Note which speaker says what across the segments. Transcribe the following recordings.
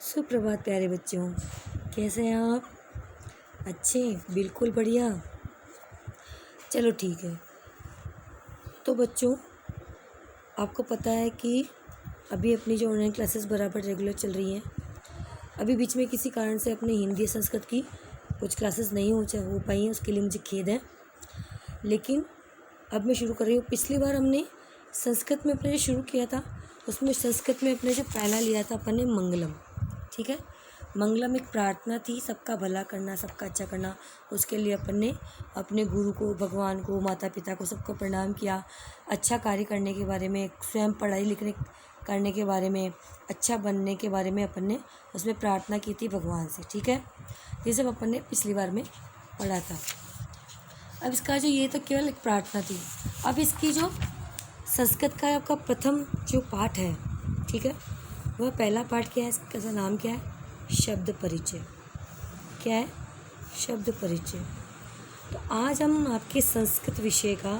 Speaker 1: सुप्रभात प्यारे बच्चों, कैसे हैं आप? अच्छे, बिल्कुल बढ़िया। चलो ठीक है। तो बच्चों, आपको पता है कि अभी अपनी जो ऑनलाइन क्लासेस बराबर रेगुलर चल रही हैं। अभी बीच में किसी कारण से अपने हिंदी संस्कृत की कुछ क्लासेस नहीं हो पाई हैं, उसके लिए मुझे खेद है। लेकिन अब मैं शुरू कर रही हूँ। पिछली बार हमने संस्कृत में अपने जो शुरू किया था, उसमें संस्कृत में अपने जो पहला लिया था अपन ने मंगलम। ठीक है, मंगलम एक प्रार्थना थी, सबका भला करना, सबका अच्छा करना। उसके लिए अपन ने अपने गुरु को, भगवान को, माता पिता को, सबको प्रणाम किया। अच्छा कार्य करने के बारे में, स्वयं पढ़ाई लिखने करने के बारे में, अच्छा बनने के बारे में अपन ने उसमें प्रार्थना की थी भगवान से। ठीक है, ये सब अपन ने पिछली बार में पढ़ा था। अब इसका जो ये तो केवल एक प्रार्थना थी। अब इसकी जो संस्कृत का आपका प्रथम जो पाठ है, ठीक है, वह पहला पाठ क्या है? इसका नाम क्या है? शब्द परिचय। क्या है? शब्द परिचय। तो आज हम आपके संस्कृत विषय का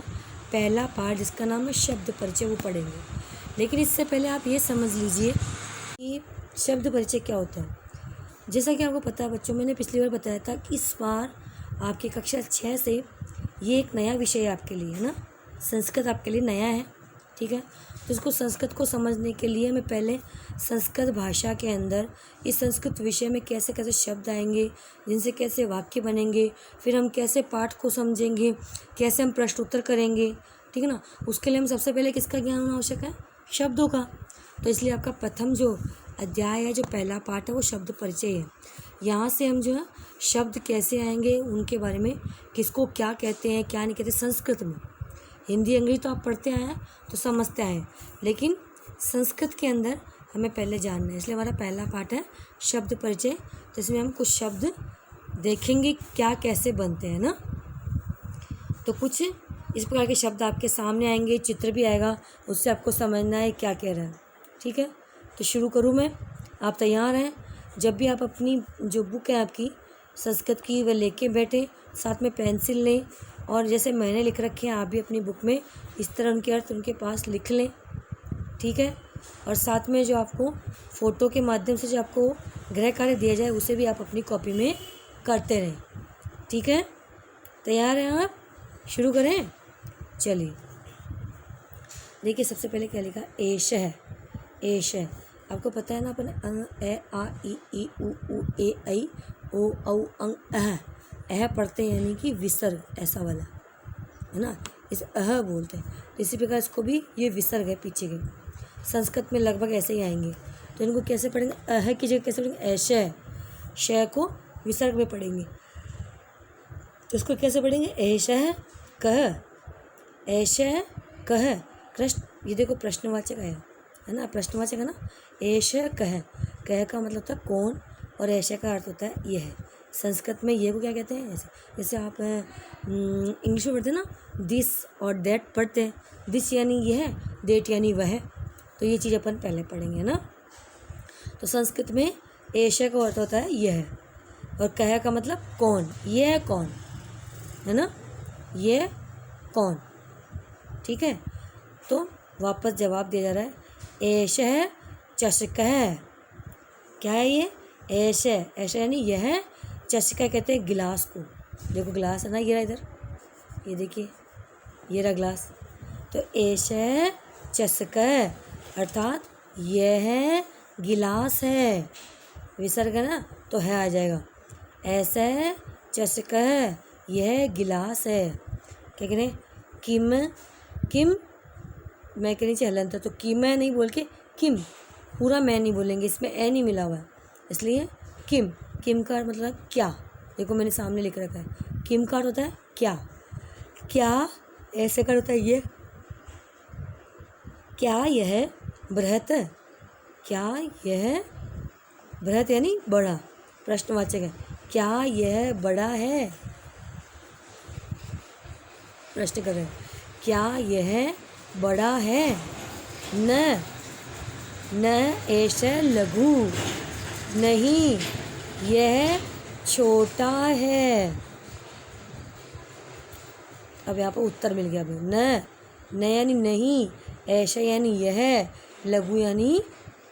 Speaker 1: पहला पाठ, जिसका नाम है शब्द परिचय, वो पढ़ेंगे। लेकिन इससे पहले आप ये समझ लीजिए कि शब्द परिचय क्या होता है। जैसा कि आपको पता है बच्चों, मैंने पिछली बार बताया था कि इस बार आपकी कक्षा 6 से ये एक नया विषय है आपके लिए, है ना। संस्कृत आपके लिए नया है, ठीक है। तो इसको, संस्कृत को समझने के लिए हमें पहले संस्कृत भाषा के अंदर इस संस्कृत विषय में कैसे कैसे शब्द आएंगे, जिनसे कैसे वाक्य बनेंगे, फिर हम कैसे पाठ को समझेंगे, कैसे हम प्रश्न उत्तर करेंगे, ठीक है ना। उसके लिए हम सबसे पहले किसका ज्ञान होना आवश्यक है? शब्दों का। तो इसलिए आपका प्रथम जो अध्याय है, जो पहला पाठ है, वो शब्द परिचय है। यहाँ से हम जो है शब्द कैसे आएंगे, उनके बारे में, किसको क्या कहते हैं, क्या नहीं कहते संस्कृत में। हिंदी अंग्रेजी तो आप पढ़ते आए हैं तो समझते आए हैं, लेकिन संस्कृत के अंदर हमें पहले जानना है। इसलिए हमारा पहला पाठ है शब्द परिचय। तो इसमें हम कुछ शब्द देखेंगे क्या कैसे बनते हैं ना। तो कुछ इस प्रकार के शब्द आपके सामने आएंगे, चित्र भी आएगा, उससे आपको समझना है क्या कह रहा है। ठीक है, तो शुरू करूँ मैं? आप तैयार हैं? जब भी आप अपनी जो बुक है आपकी संस्कृत की, वह लेके बैठे, साथ में पेंसिल लें, और जैसे मैंने लिख रखे हैं आप भी अपनी बुक में इस तरह उनके अर्थ उनके पास लिख लें। ठीक है, और साथ में जो आपको फ़ोटो के माध्यम से जो आपको गृह कार्य दिया जाए, उसे भी आप अपनी कॉपी में करते रहें। ठीक है, तैयार हैं आप? शुरू करें? चलिए, देखिए सबसे पहले क्या लिखा? एश है। एश है, आपको पता है ना, अपन ए आ ई उ ऊ ए ऐ ओ औ अंग अह पढ़ते हैं, यानी कि विसर्ग, ऐसा वाला, है ना, इस अह बोलते हैं। तो इसी प्रकार इसको भी ये विसर्ग है पीछे के, संस्कृत में लगभग ऐसे ही आएंगे। तो इनको कैसे पढ़ेंगे? अह की जगह कैसे पढ़ेंगे? ऐश है। श को विसर्ग में पढ़ेंगे, तो इसको कैसे पढ़ेंगे? ऐश है कह, ऐश है कह। कृष्ण, ये देखो प्रश्नवाचक है ना, प्रश्नवाचक है ना। ऐश कह, कह का मतलब होता है कौन, और ऐशा का अर्थ होता है यह। संस्कृत में ये को क्या कहते हैं? ऐसे जैसे आप इंग्लिश में पढ़ते हैं ना, दिस और दैट पढ़ते हैं। दिस यानी यह, दैट यानी वह। तो ये चीज़ अपन पहले पढ़ेंगे ना। तो संस्कृत में ऐशा का अर्थ होता है यह, और कह का मतलब कौन, यह कौन, है ना, यह कौन। ठीक है, तो वापस जवाब दिया जा रहा है। ऐश है चषक है। क्या है ये? ऐश है, ऐशा यानी यह, चषका कहते हैं गिलास को। देखो गिलास है ना, ये रहा इधर, ये देखिए, ये रहा गिलास। तो ऐश है चषक है, अर्थात यह गिलास है। विसर्ग है ना, तो है आ जाएगा। ऐसा है चषक है, यह गिलास है। क्या कह रहे हैं? किम, किम, मैं के नीचे हलंत है, तो किम है नहीं बोल के किम, पूरा मैं नहीं बोलेंगे, इसमें ए नहीं मिला हुआ है, इसलिए किम। किम का मतलब क्या, देखो मैंने सामने लिख रखा है। किम का होता है क्या, क्या ऐसे का होता है ये। क्या यह बृहत, क्या यह बृहत यानी बड़ा, प्रश्नवाचक है। क्या यह बड़ा है, प्रश्न कर रहे हैं, क्या यह बड़ा है। न, न ऐसा लघु, नहीं यह छोटा है। अब यहाँ पर उत्तर मिल गया। न यानी नहीं, ऐसा यानी यह, लघु यानी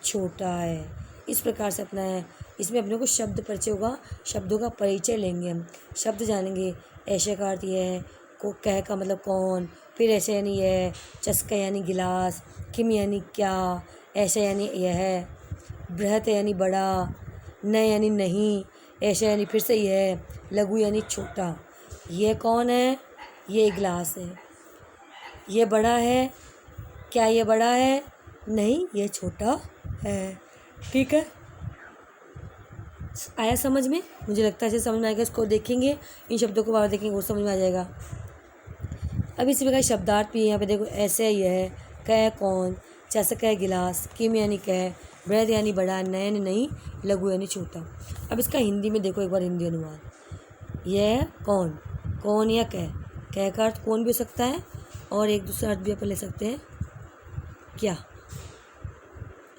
Speaker 1: छोटा है। इस प्रकार से अपना है। इसमें अपने को शब्द परिचय होगा, शब्दों का परिचय लेंगे हम, शब्द जानेंगे। ऐसे का अर्थ यह है, को कह का मतलब कौन, फिर ऐसे यानी यह, चस्का यानी गिलास, किम यानी क्या, ऐसा यानी यह, बृहत यानी बड़ा, न यानी नहीं, ऐसा यानी फिर से यह, लघु यानी छोटा। यह कौन है? ये गिलास है। ये बड़ा है, क्या ये बड़ा है? नहीं, ये छोटा है। ठीक है, आया समझ में? मुझे लगता है इसे समझ में आएगा। इसको देखेंगे, इन शब्दों को बार देखेंगे, वो समझ में आ जाएगा। अब इसी प्रकार शब्दार्थ भी यहाँ पे देखो, ऐसे यह है, कह कौन, चस्क है गिलास, किम यानी कह, बृहद यानी बड़ा, न यानी नहीं, लघु यानी छोटा। अब इसका हिंदी में देखो एक बार हिंदी अनुवाद। यह कौन, कौन या कह का अर्थ कौन भी हो सकता है, और एक दूसरा अर्थ भी अपन ले सकते हैं क्या,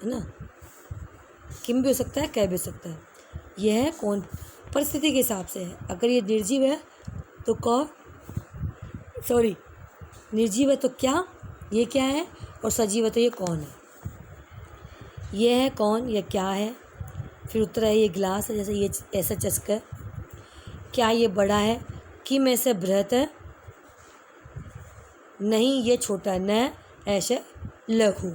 Speaker 1: है ना। किम भी हो सकता है, कह भी हो सकता है। यह है कौन, परिस्थिति के हिसाब से है। अगर ये निर्जीव है तो निर्जीव है तो क्या, ये क्या है, और सजीव है तो ये कौन है। यह है कौन, यह क्या है। फिर उत्तर है ये गिलास है, जैसे ये ऐसा चस्क है। क्या ये बड़ा है, किम ऐसे बृहत है, नहीं ये छोटा है, न ऐसे लघु।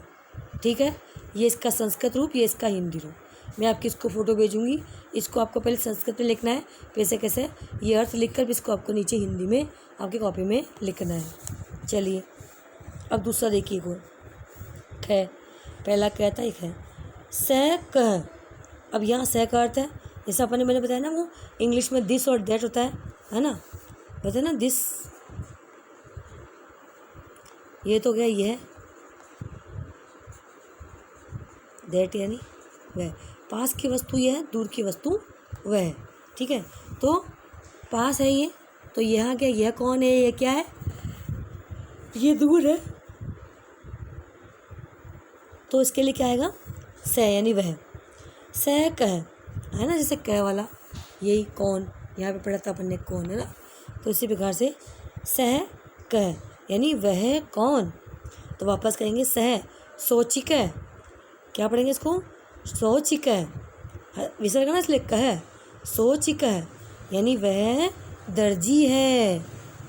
Speaker 1: ठीक है, ये इसका संस्कृत रूप, ये इसका हिंदी रूप। मैं आपकी इसको फ़ोटो भेजूंगी। इसको आपको पहले संस्कृत में लिखना है, कैसे कैसे ये अर्थ लिखकर इसको आपको नीचे हिंदी में आपकी कॉपी में लिखना है। चलिए अब दूसरा देखिए, को ख, पहला कहता एक है स कह। अब यहाँ स का अर्थ है, जैसा अपन ने मैंने बताया ना, वो इंग्लिश में दिस और दैट होता है ना, बताया ना दिस, ये तो क्या, ये है दैट यानी वह, पास की वस्तु यह है, दूर की वस्तु वह है। ठीक है, तो पास है ये, तो यहाँ क्या, यह कौन है, ये क्या है, ये दूर है, तो इसके लिए क्या आएगा, स यानी वह। स कह है ना, जैसे कह वाला, यही कौन, यहाँ पे पढ़ा था अपन ने कौन, है ना। तो इसी प्रकार से सह कह यानी वह कौन। तो वापस कहेंगे सह सोचिक, क्या पढ़ेंगे इसको, सोचिक, विसर्ग ना इसलिए कह, सोचिक यानी वह दर्जी है।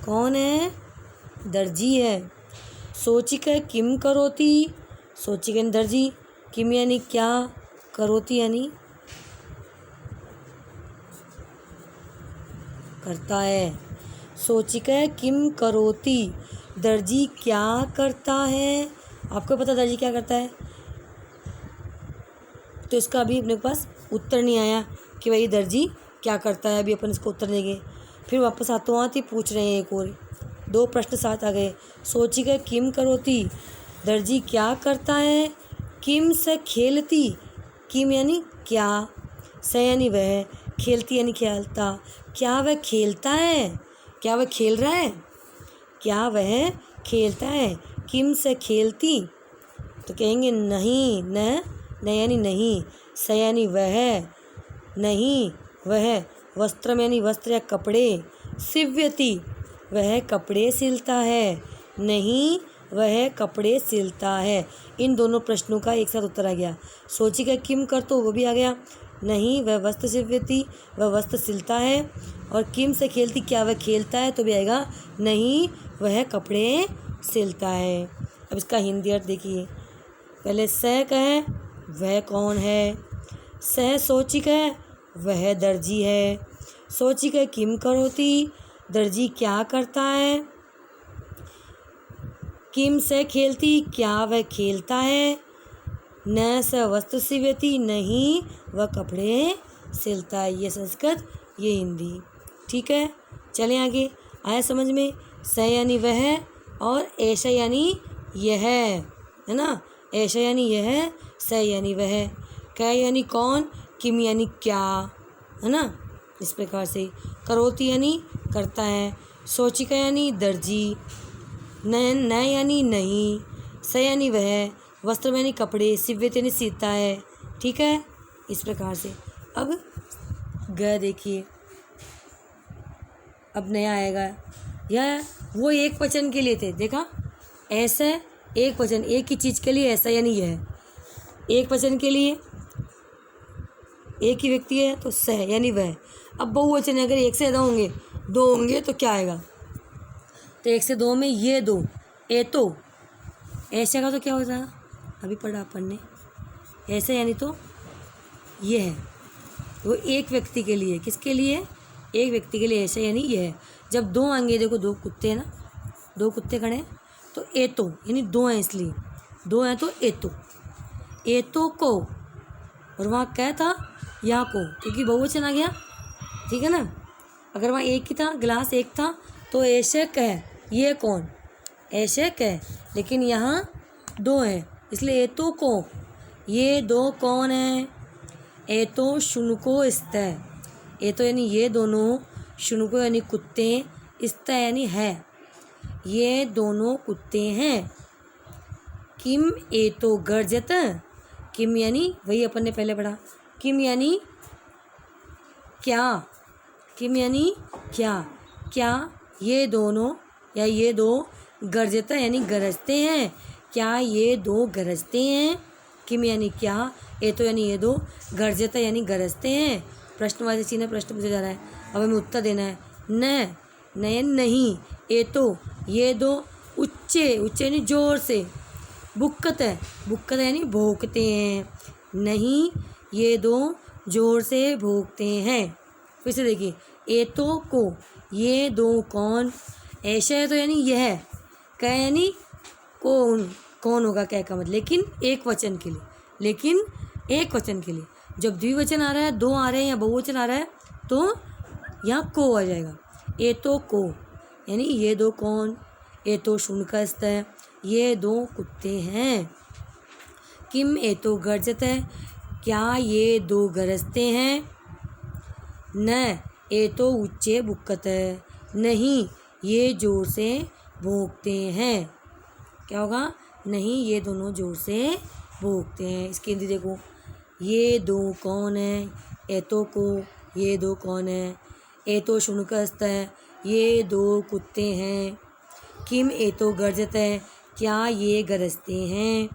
Speaker 1: कौन है, दर्जी है। सोचिक किम करोती, सोचिक यानी दर्जी, किम यानी क्या, करोती यानी करता है। सोचिक किम करोती, दर्जी क्या करता है। आपको पता दर्जी क्या करता है, तो इसका अभी अपने पास उत्तर नहीं आया कि भाई दर्जी क्या करता है। अभी अपन इसको उत्तर देंगे। फिर वापस आते ही पूछ रहे हैं, एक और दो प्रश्न साथ आ गए। सोचिक किम करोती, दर्जी क्या करता है। किम से खेलती, किम यानी क्या, स यानी वह, खेलती यानी खेलता। क्या वह खेलता है, क्या वह खेल रहा है, क्या वह खेलता है। किम से खेलती, तो कहेंगे नहीं, न यानी नहीं, स यानी वह, नहीं वह, वस्त्रम यानी वस्त्र या कपड़े, सिव्यति वह कपड़े सिलता है, नहीं वह कपड़े सिलता है। इन दोनों प्रश्नों का एक साथ उत्तर आ गया। सोची का किम कर, तो वो भी आ गया, नहीं वह वस्त्र सिव्यति वह वस्त्र सिलता है। और किम से खेलती, क्या वह खेलता है, तो भी आएगा, नहीं वह कपड़े सिलता है। अब इसका हिंदी अर्थ देखिए। पहले स कहे वह कौन है, स सोचिक है वह दर्जी है। सोचिक किम करोती, दर्जी क्या करता है। किम से खेलती, क्या वह खेलता है। न स वस्त्र सिव्यति, नहीं वह कपड़े सिलता है। ये संस्कृत, ये हिंदी। ठीक है, चलें आगे। आया समझ में। स यानी वह और ऐसा यानी यह, है ना। ऐसा यानी यह, स यानी वह, क यानी कौन, किम यानी क्या, है ना। इस प्रकार से करोती यानी करता है, सोचिका यानी दर्जी, न यानी नहीं, स यानी वह, वस्त्र यानी कपड़े, सिव्यत यानी सीता है। ठीक है, इस प्रकार से। अब ग देखिए, अब नया आएगा। यह वो एक वचन के लिए थे, देखा, ऐसा एक वचन, एक ही चीज़ के लिए ऐसा यानी यह, एक वचन के लिए एक ही व्यक्ति है तो स यानी वह। अब बहुवचन है, अगर एक से ज़्यादा होंगे, दो होंगे तो क्या आएगा, तो एक से दो में ये दो, ए तो, ऐसे का तो क्या होता है, अभी पढ़ा अपन ने, ऐसे यानी तो ये है, वो एक व्यक्ति के लिए, किसके लिए, एक व्यक्ति के लिए ऐसे यानी ये है। जब दो आएंगे, देखो दो कुत्ते हैं ना, दो कुत्ते खड़े हैं तो ए तो यानी दो हैं, इसलिए दो हैं तो ए तो को, और वहाँ क्या था, यहाँ को, क्योंकि बहुवचन आ गया, ठीक है ना। अगर वहाँ एक ही था, गिलास एक था तो ऐसे कह, ये कौन, ऐसे कह, लेकिन यहाँ दो हैं इसलिए ए तो को, ये दो कौन है, ए तो शुनको स्तः, ए तो यानी ये दोनों, शुनको यानी कुत्ते, स्तः यानी है, ये दोनों कुत्ते हैं। किम ए तो गर्जत, किम यानी वही अपन ने पहले पढ़ा, किम यानी क्या, किम यानी क्या, क्या ये दोनों या ये दो गर्जत यानी गरजते हैं, क्या ये दो गरजते हैं, किम यानी क्या, ए तो यानी ये दो, गर्जत यानी गरजते हैं। प्रश्नवाची चिन्ह, प्रश्न पूछा जा रहा है, अब हमें उत्तर देना है। नयन नहीं, ए तो ये दो, उच्चे, उच्चे यानी जोर से, बुक्कत है, बुक्कत यानी भोंकते हैं, नहीं ये दो जोर से भोंकते हैं। फिर से देखिए, ए तो को, ये दो कौन, ऐसा है तो यानी यह, क्या यानी कौन, कौन होगा क्या का मतलब, लेकिन एक वचन के लिए, लेकिन एक वचन के लिए। जब द्विवचन आ रहा है, दो आ रहे हैं या बहुवचन आ रहा है तो यहाँ को आ जाएगा, ए तो को यानी ये दो कौन, ए तो शुनकस्त है, ये दो कुत्ते हैं। किम ए तो गर्जत है, क्या ये दो गरजते हैं। न ए तो उच्चे बुक्कत है, नहीं ये जोर से भोंकते हैं। क्या होगा, नहीं ये दोनों जोर से भोंकते हैं। इसकी हिंदी देखो, ये दो कौन है, ए तो को, ये दो कौन है, ए तो शुनकस्त है, ये दो कुत्ते हैं। किम ए तो गर्जत है, क्या ये गरजते हैं।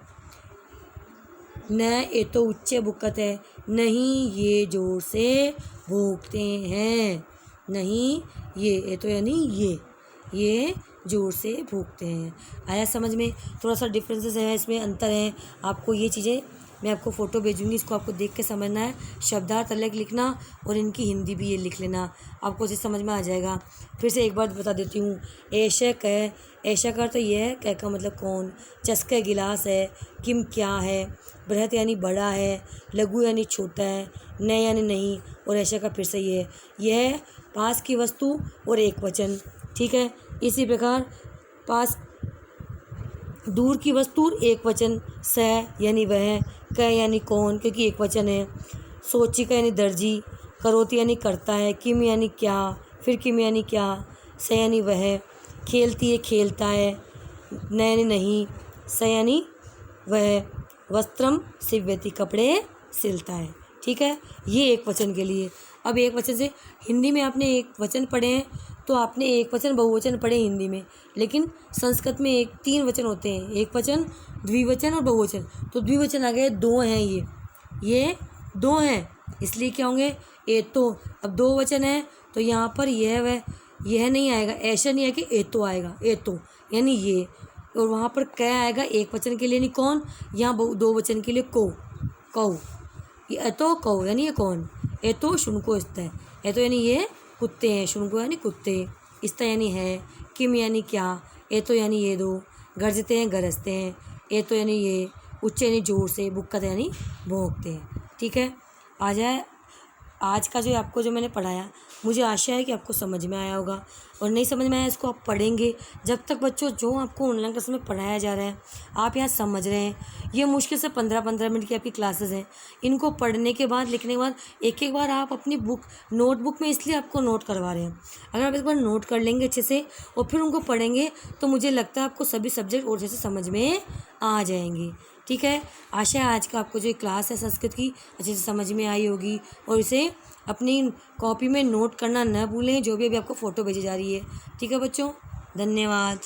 Speaker 1: न ए तो उच्चे बुक्कत है, नहीं ये जोर से भोंकते हैं, नहीं ये तो यानी ये जोर से भोंकते हैं। आया समझ में, थोड़ा सा डिफरेंसेस है इसमें, अंतर है। आपको ये चीज़ें मैं आपको फ़ोटो भेजूँगी, इसको आपको देख के समझना है, शब्दार्थ अलग लिखना और इनकी हिंदी भी ये लिख लेना, आपको इसे समझ में आ जाएगा। फिर से एक बार बता देती हूँ, ऐशा कह, ऐशा कर तो ये है, कह का मतलब कौन, चस्का गिलास है, किम क्या है, बृहत यानी बड़ा है, लघु यानी छोटा है, न यानी नहीं, और ऐशा का फिर से ये है, यह है पास की वस्तु और एक वचन, ठीक है। इसी प्रकार पास दूर की वस्तु एक वचन, स यानी वह, क यानी कौन क्योंकि एक वचन है, सोची का यानी दर्जी, करोती यानी करता है, किम यानी क्या, फिर किम यानी क्या, स यानी वह, खेलती है खेलता है, न यानी नहीं, स यानी वह, वस्त्रम सिव्यति कपड़े सिलता है, ठीक है। ये एक वचन के लिए। अब एक वचन से हिंदी में आपने एक वचन पढ़े हैं तो आपने एक वचन बहुवचन पढ़े हिंदी में, लेकिन संस्कृत में एक तीन वचन होते हैं, एक वचन, द्विवचन और बहुवचन। तो द्विवचन आ गए, दो हैं, ये दो हैं, इसलिए क्या होंगे, ए तो। अब दो वचन है तो यहाँ पर यह नहीं आएगा, ऐसा नहीं है कि ए तो आएगा, ए तो यानी ये, और वहाँ पर क्या आएगा एक वचन के लिए, नहीं कौन, यहाँ दो वचन के लिए को, कौ, ये तो कौ यानी ये कौन, ए तो शुनको स्तः, ए तो यानी ये कुत्ते हैं, शुनको यानी कुत्ते, स्तः यानी है, किम यानी क्या, ए तो यानी ये दो, गरजते हैं गरजते हैं, ए तो यानी ये, उच्च यानी जोर से, बुक्कत यानी भोंकते हैं, ठीक है। आ जाए आज का जो आपको जो मैंने पढ़ाया, मुझे आशा है कि आपको समझ में आया होगा, और नहीं समझ में आया इसको आप पढ़ेंगे। जब तक बच्चों जो आपको ऑनलाइन क्लास में पढ़ाया जा रहा है आप यहाँ समझ रहे हैं, ये मुश्किल से 15-15 मिनट की आपकी क्लासेस हैं, इनको पढ़ने के बाद, लिखने के बाद एक एक बार आप अपनी नोटबुक में इसलिए आपको नोट करवा रहे हैं। अगर आप एक बार नोट कर लेंगे अच्छे से और फिर उनको पढ़ेंगे तो मुझे लगता है आपको सभी सब्जेक्ट और अच्छे से समझ में आ जाएंगे, ठीक है। आशा है आज का आपको जो क्लास है संस्कृत की अच्छे से समझ में आई होगी, और इसे अपनी कॉपी में नोट करना न भूलें, जो भी अभी आपको फ़ोटो भेजी जा रही है, ठीक है बच्चों, धन्यवाद।